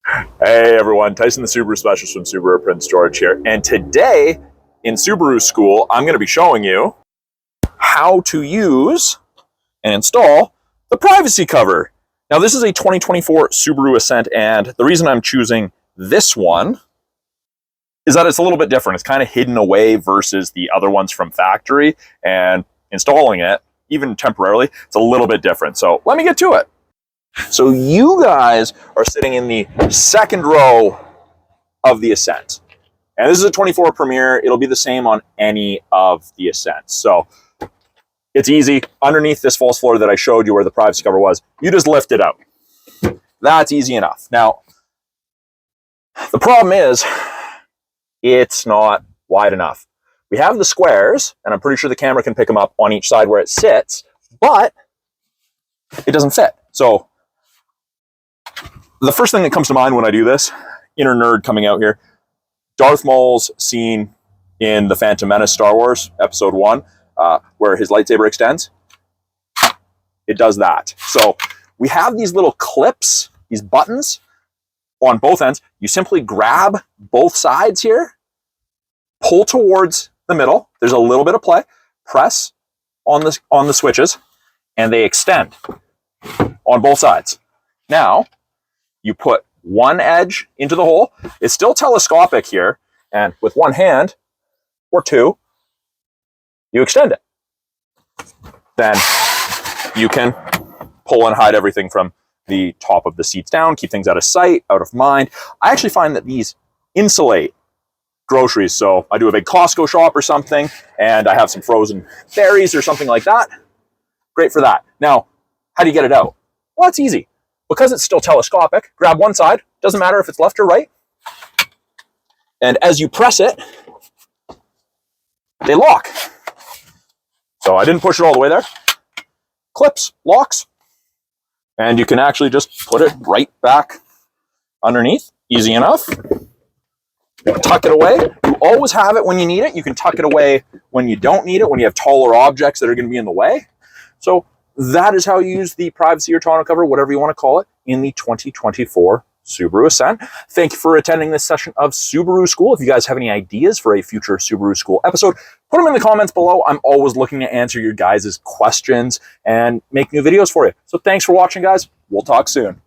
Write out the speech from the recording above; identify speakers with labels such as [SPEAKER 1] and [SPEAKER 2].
[SPEAKER 1] Hey everyone, Tyson the Subaru Specialist from Subaru Prince George here. And today in Subaru School, I'm going to be showing you how to use and install the privacy cover. Now this is a 2024 Subaru Ascent, and the reason I'm choosing this one is that it's a little bit different. It's kind of hidden away versus the other ones from factory, and installing it, even temporarily, it's a little bit different. So let me get to it. So you guys are sitting in the second row of the Ascent. And this is a 24 Premier. It'll be the same on any of the Ascents. So it's easy. Underneath this false floor that I showed you where the privacy cover was, you just lift it out. That's easy enough. Now, the problem is it's not wide enough. We have the squares, and I'm pretty sure the camera can pick them up on each side where it sits, but it doesn't fit. So the first thing that comes to mind when I do this, inner nerd coming out here, Darth Maul's scene in The Phantom Menace Star Wars, Episode 1, where his lightsaber extends, it does that. So we have these little clips, these buttons on both ends. You simply grab both sides here, pull towards the middle. There's a little bit of play. Press on the switches, and they extend on both sides. Now, you put one edge into the hole. It's still telescopic here, and with one hand, or two, you extend it. Then you can pull and hide everything from the top of the seats down, keep things out of sight, out of mind. I actually find that these insulate groceries. So I do a big Costco shop or something, and I have some frozen berries or something like that. Great for that. Now, how do you get it out? Well, it's easy. Because it's still telescopic, grab one side, doesn't matter if it's left or right, and as you press it, they lock. So I didn't push it all the way there. Clips, locks, and you can actually just put it right back underneath. Easy enough. Tuck it away. You always have it when you need it. You can tuck it away when you don't need it, when you have taller objects that are going to be in the way. So that is how you use the privacy or tonneau cover, whatever you want to call it, in the 2024 Subaru Ascent. Thank you for attending this session of Subaru School. If you guys have any ideas for a future Subaru School episode, put them in the comments below. I'm always looking to answer your guys' questions and make new videos for you. So thanks for watching, guys. We'll talk soon.